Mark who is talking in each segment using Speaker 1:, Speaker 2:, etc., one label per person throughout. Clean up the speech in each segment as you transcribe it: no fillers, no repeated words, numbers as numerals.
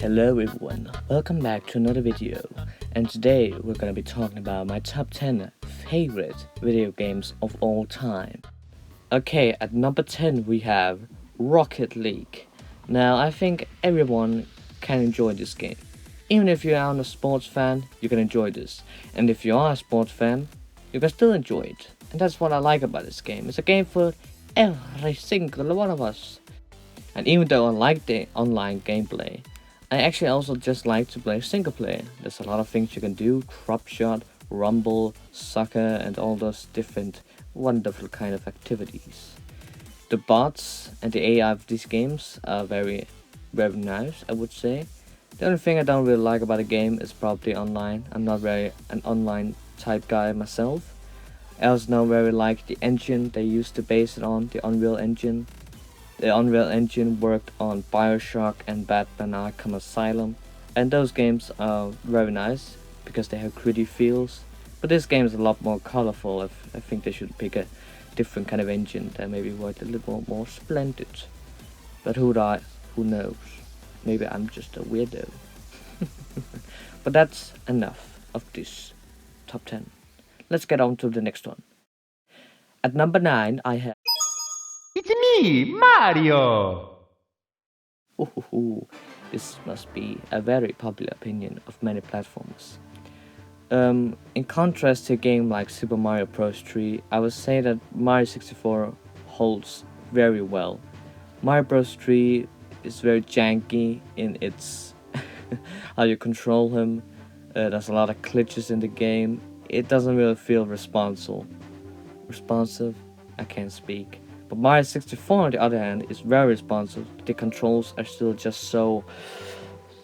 Speaker 1: Hello everyone, welcome back to another video, and today we're gonna be talking about my top 10 favorite video games of all time. Okay, at number 10 we have Rocket League. Now I think everyone can enjoy this game. Even if you aren't a sports fan, you can enjoy this. And if you are a sports fan, you can still enjoy it. And that's what I like about this game. It's a game for every single one of us. And even though I like the online gameplay, I actually also just like to play single player. There's a lot of things you can do, drop shot, rumble, soccer, and all those different wonderful kind of activities. The bots and the AI of these games are very nice, I would say. The only thing I don't really like about the game is probably online. I'm not very an online type guy myself. I also don't very like the engine they used to base it on, the Unreal Engine. The Unreal Engine worked on Bioshock and Batman Arkham Asylum, and those games are very nice because they have gritty feels. But this game is a lot more colorful. I think they should pick a different kind of engine that maybe worked a little more splendid. But who knows? Maybe I'm just a weirdo. But that's enough of this top 10. Let's get on to the next one. At number 9 I have
Speaker 2: It's me, Mario!
Speaker 1: Ooh, this must be a very popular opinion of many platformers. In contrast to a game like Super Mario Bros. 3, I would say that Mario 64 holds very well. Mario Bros. 3 is very janky in its how you control him. There's a lot of glitches in the game. It doesn't really feel responsive. I can't speak. But Mario 64 on the other hand is very responsive. The controls are still just so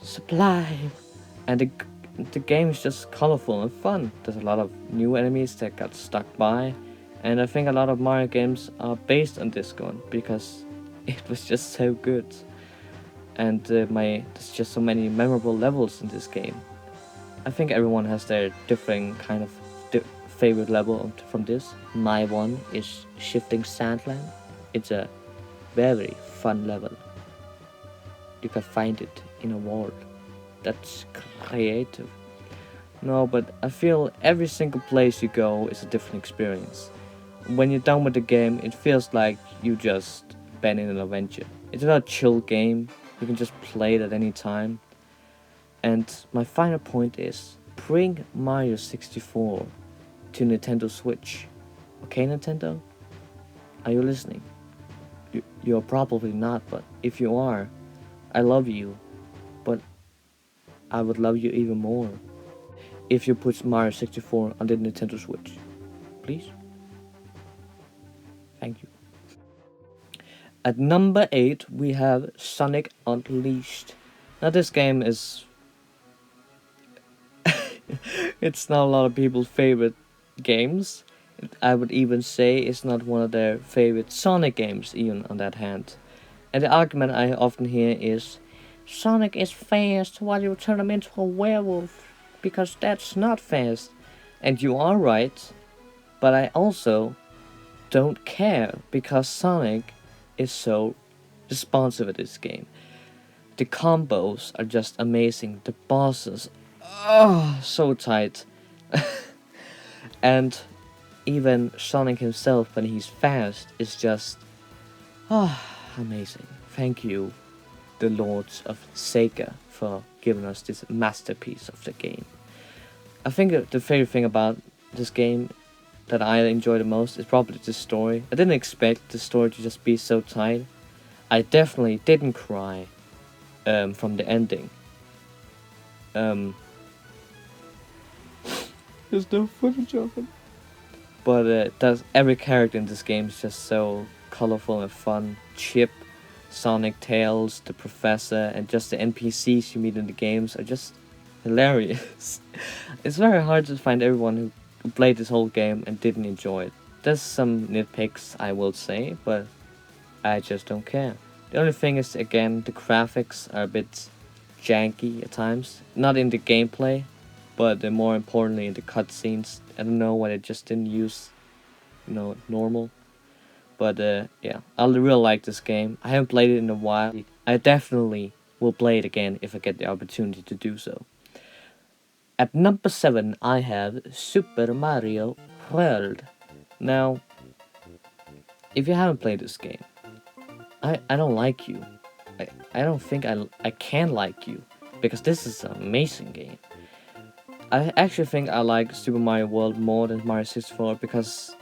Speaker 1: sublime, and the game is just colorful and fun. There's a lot of new enemies that got stuck by, and I think a lot of Mario games are based on this one because it was just so good. And there's just so many memorable levels in this game. I think everyone has their different kind of favorite level from this. My one is Shifting Sandland. It's a very fun level. You can find it in a world that's creative. No, but I feel every single place you go is a different experience. When you're done with the game, it feels like you just been in an adventure. It's not a chill game. You can just play it at any time. And my final point is, bring Mario 64 to Nintendo Switch. Okay, Nintendo? Are you listening? You're probably not, but if you are, I love you. But I would love you even more if you put Mario 64 on the Nintendo Switch. Please? Thank you. At number 8, we have Sonic Unleashed. Now this game is... it's not a lot of people's favorite games. I would even say it's not one of their favorite Sonic games, even on that hand. And the argument I often hear is, Sonic is fast while you turn him into a werewolf, because that's not fast. And you are right, but I also don't care, because Sonic is so responsive at this game. The combos are just amazing, the bosses, so tight. And even Sonic himself, when he's fast, is just amazing. Thank you, the Lords of Sega, for giving us this masterpiece of the game. I think the favorite thing about this game that I enjoy the most is probably the story. I didn't expect the story to just be so tight. I definitely didn't cry from the ending. There's no footage of it. But every character in this game is just so colorful and fun. Chip, Sonic, Tails, the Professor, and just the NPCs you meet in the games are just hilarious. It's very hard to find everyone who played this whole game and didn't enjoy it. There's some nitpicks, I will say, but I just don't care. The only thing is, again, the graphics are a bit janky at times. Not in the gameplay, but more importantly in the cutscenes. I don't know why they just didn't use, normal. But yeah, I really like this game. I haven't played it in a while. I definitely will play it again if I get the opportunity to do so. At number 7, I have Super Mario World. Now, if you haven't played this game, I don't like you. I don't think I can like you, because this is an amazing game. I actually think I like Super Mario World more than Mario 64 because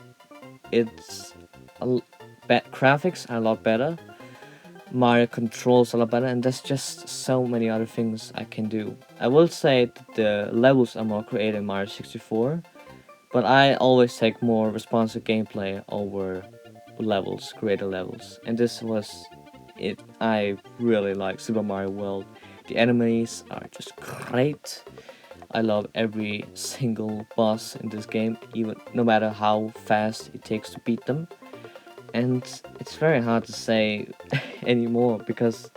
Speaker 1: it's graphics are a lot better, Mario controls a lot better, and there's just so many other things I can do. I will say that the levels are more creative in Mario 64, but I always take more responsive gameplay over levels, creative levels, and this was it. I really like Super Mario World. The enemies are just great. I love every single boss in this game, even no matter how fast it takes to beat them. And it's very hard to say anymore because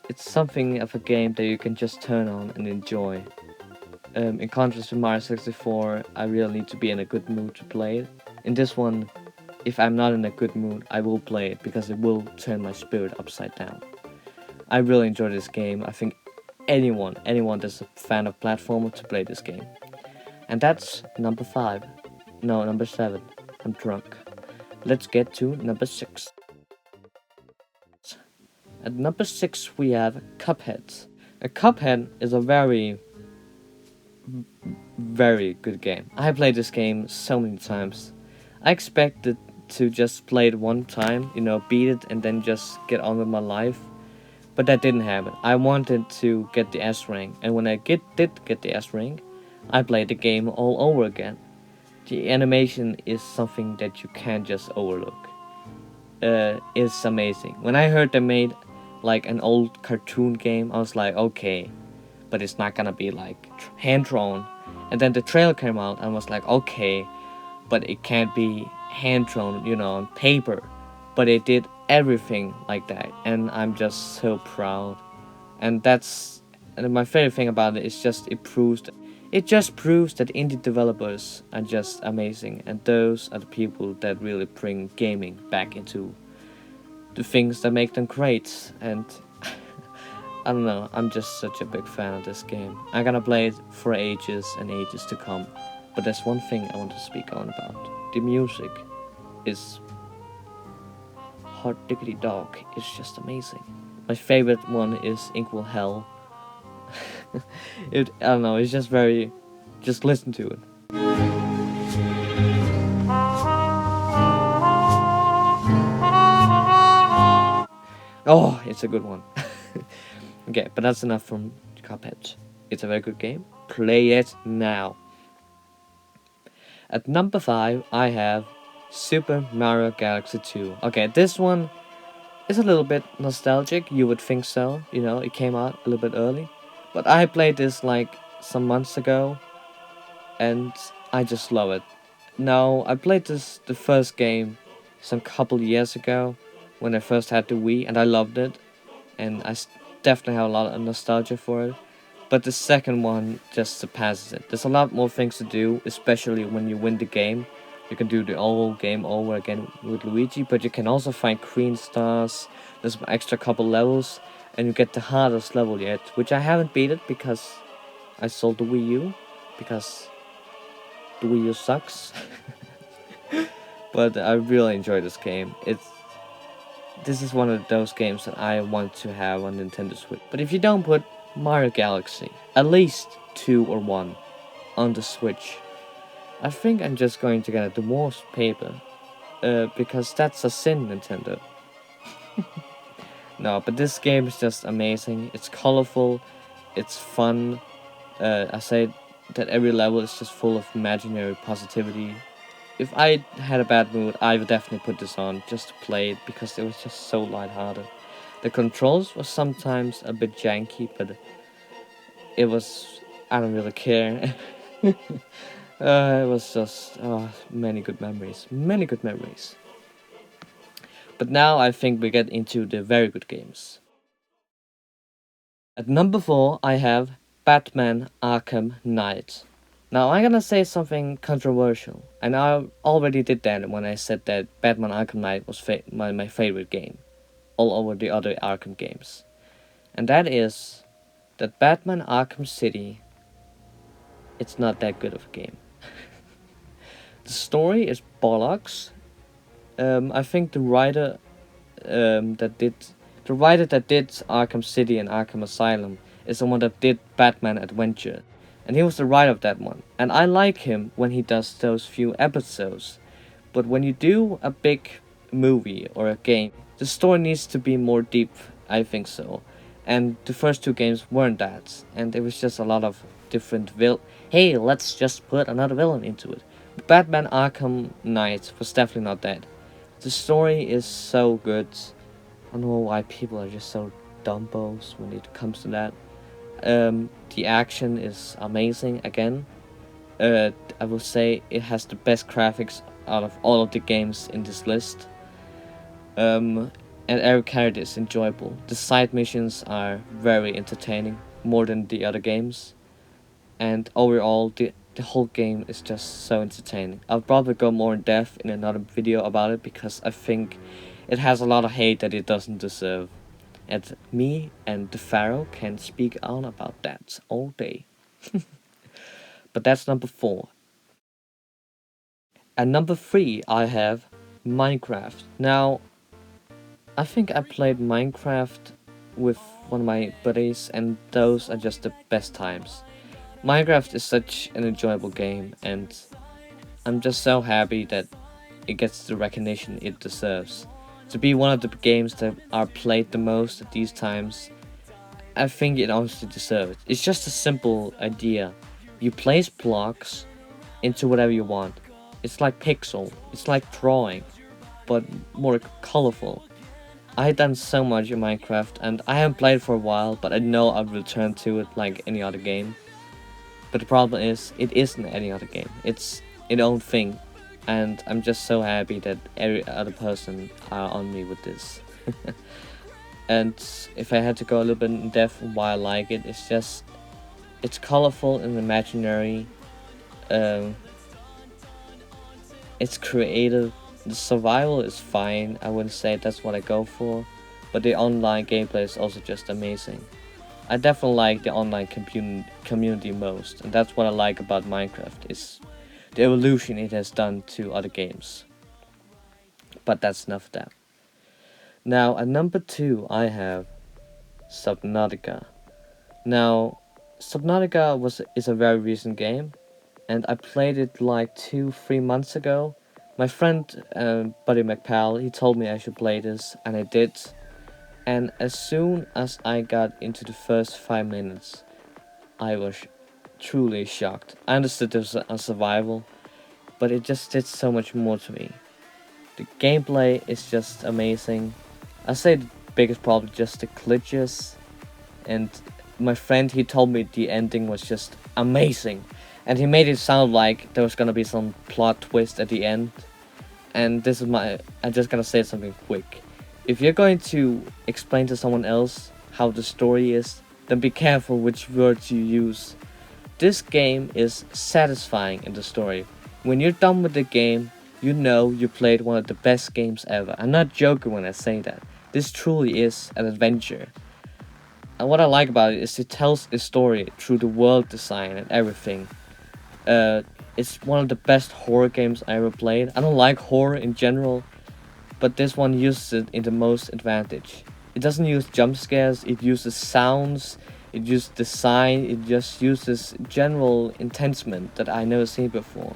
Speaker 1: it's something of a game that you can just turn on and enjoy. In contrast to Mario 64, I really need to be in a good mood to play it. In this one, if I'm not in a good mood, I will play it because it will turn my spirit upside down. I really enjoy this game. I think anyone that's a fan of platformer to play this game. And that's number 5. No, number 7. I'm drunk. Let's get to number 6. At number 6 we have Cuphead. Cuphead is a very good game. I played this game so many times. I expected to just play it one time, beat it and then just get on with my life. But that didn't happen. I wanted to get the S rank, and when I did get the S rank, I played the game all over again. The animation is something that you can't just overlook. It's amazing. When I heard they made like an old cartoon game, I was like, okay, but it's not gonna be like hand drawn. And then the trailer came out, and I was like, okay, but it can't be hand drawn, on paper. But it did everything like that, and I'm just so proud. And my favorite thing about it is it just proves that indie developers are just amazing, and those are the people that really bring gaming back into the things that make them great. And I don't know, I'm just such a big fan of this game. I'm gonna play it for ages and ages to come. But there's one thing I want to speak on about. The music is hot diggity dog. It's just amazing. My favorite one is Inkwell Hell. I don't know, it's just very... Just listen to it. Oh, it's a good one. Okay, but that's enough from Cuphead. It's a very good game. Play it now. At number 5, I have Super Mario Galaxy 2. Okay, this one is a little bit nostalgic. You would think so. It came out a little bit early. But I played this like some months ago, and I just love it. Now, I played the first game some couple years ago when I first had the Wii, and I loved it. And I definitely have a lot of nostalgia for it. But the second one just surpasses it. There's a lot more things to do, especially when you win the game. You can do the whole game over again with Luigi, but you can also find green stars. There's an extra couple levels, and you get the hardest level yet, which I haven't beat it because I sold the Wii U, because the Wii U sucks. But I really enjoy this game. This is one of those games that I want to have on Nintendo Switch. But if you don't put Mario Galaxy, at least 2 or 1, on the Switch, I think I'm just going to get a divorce paper. Because that's a sin, Nintendo. No, but this game is just amazing. It's colorful, it's fun. I say that every level is just full of imaginary positivity. If I had a bad mood, I would definitely put this on just to play it because it was just so lighthearted. The controls were sometimes a bit janky, but I don't really care. It was just many good memories. But now I think we get into the very good games. At number 4, I have Batman Arkham Knight. Now I'm gonna say something controversial, and I already did that when I said that Batman Arkham Knight was my favorite game, all over the other Arkham games. and that is that Batman Arkham City, it's not that good of a game. The story is bollocks. I think that did the writer that did Arkham City and Arkham Asylum is the one that did Batman Adventure, and he was the writer of that one. And I like him when he does those few episodes, but when you do a big movie or a game, the story needs to be more deep. I think so, and the first two games weren't that, and it was just a lot of different Hey, let's just put another villain into it. Batman Arkham Knight was definitely not that. The story is so good. I don't know why people are just so dumbos when it comes to that. The action is amazing again. I will say it has the best graphics out of all of the games in this list. And every character is enjoyable. The side missions are very entertaining, more than the other games. And overall, the whole game is just so entertaining. I'll probably go more in depth in another video about it because I think it has a lot of hate that it doesn't deserve. And me and the Pharaoh can speak on about that all day. But that's number 4. At number 3, I have Minecraft. Now, I think I played Minecraft with one of my buddies, and those are just the best times. Minecraft is such an enjoyable game, and I'm just so happy that it gets the recognition it deserves. To be one of the games that are played the most at these times, I think it honestly deserves it. It's just a simple idea. You place blocks into whatever you want. It's like pixel. It's like drawing, but more colorful. I had done so much in Minecraft, and I haven't played for a while, but I know I'll return to it like any other game. But the problem is, it isn't any other game. It's its own thing, and I'm just so happy that every other person are on me with this. And if I had to go a little bit in depth on why I like it, it's colorful and imaginary. Um, it's creative. The survival is fine. I wouldn't say that's what I go for, but the online gameplay is also just amazing. I definitely like the online community most, and that's what I like about Minecraft, is the evolution it has done to other games. But that's enough of that. Now, at number 2, I have Subnautica. Now, Subnautica is a very recent game, and I played it like 2-3 months ago. My friend, Buddy McPal, he told me I should play this, and I did. And as soon as I got into the first 5 minutes, I was truly shocked. I understood there was a survival, but it just did so much more to me. The gameplay is just amazing. I say the biggest problem just the glitches, and my friend, he told me the ending was just amazing, and he made it sound like there was gonna be some plot twist at the end. And this is I'm just gonna say something quick. If you're going to explain to someone else how the story is, then be careful which words you use. This game is satisfying in the story. When you're done with the game, you know you played one of the best games ever. I'm not joking when I say that. This truly is an adventure. And what I like about it is it tells a story through the world design and everything. It's one of the best horror games I ever played. I don't like horror in general, but this one uses it in the most advantage. It doesn't use jump scares, it uses sounds, it uses design, it just uses general intensement that I never seen before.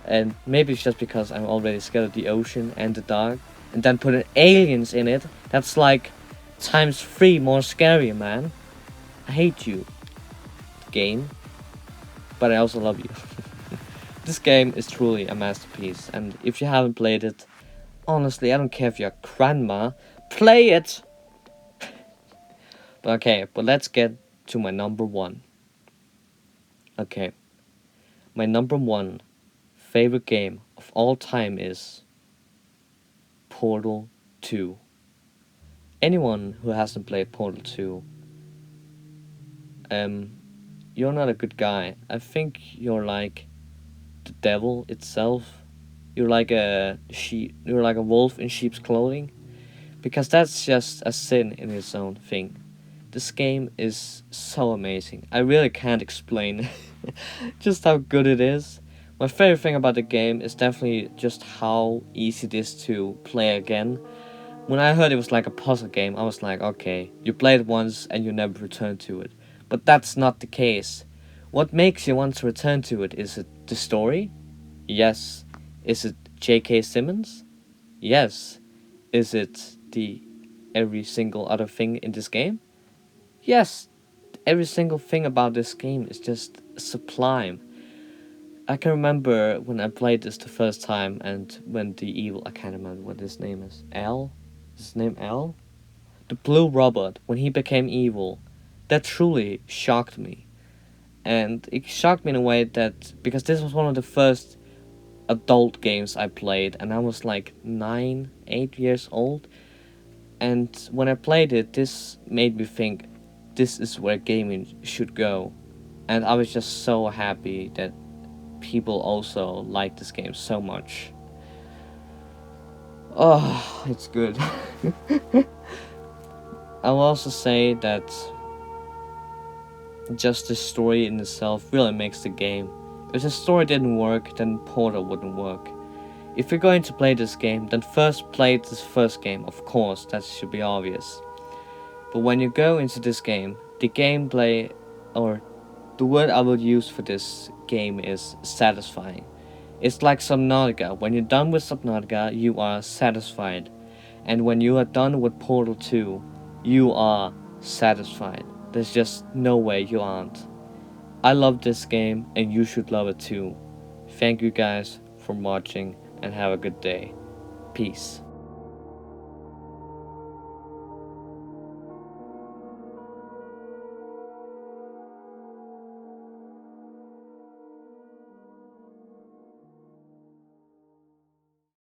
Speaker 1: And maybe it's just because I'm already scared of the ocean and the dark, and then putting aliens in it, that's like times 3 more scary, man. I hate you, game, but I also love you. This game is truly a masterpiece, and if you haven't played it, honestly, I don't care if you're grandma, play it! But let's get to my number 1. Okay, my number 1 favorite game of all time is Portal 2. Anyone who hasn't played Portal 2, you're not a good guy. I think you're like the devil itself. You're like a wolf in sheep's clothing, because that's just a sin in its own thing. This game is so amazing. I really can't explain just how good it is. My favorite thing about the game is definitely just how easy it is to play again. When I heard it was like a puzzle game, I was like, okay, you play it once and you never return to it. But that's not the case. What makes you want to return to it? Is it the story? Yes. Is it J.K. Simmons? Yes. Is it the every single other thing in this game? Yes. Every single thing about this game is just sublime. I can remember when I played this the first time and when the evil, I can't remember what his name is. L? Is his name L? The blue robot, when he became evil, that truly shocked me. And it shocked me in a way that, because this was one of the first adult games I played, and I was like 9, 8 years old. And when I played it, this made me think this is where gaming should go. And I was just so happy that people also like this game so much. Oh, it's good. I will also say that just the story in itself really makes the game. If the story didn't work, then Portal wouldn't work. If you're going to play this game, then first play this first game, of course, that should be obvious. But when you go into this game, the gameplay, or the word I will use for this game is satisfying. It's like Subnautica. When you're done with Subnautica, you are satisfied. And when you are done with Portal 2, you are satisfied. There's just no way you aren't. I love this game and you should love it too. Thank you guys for watching and have a good day. Peace.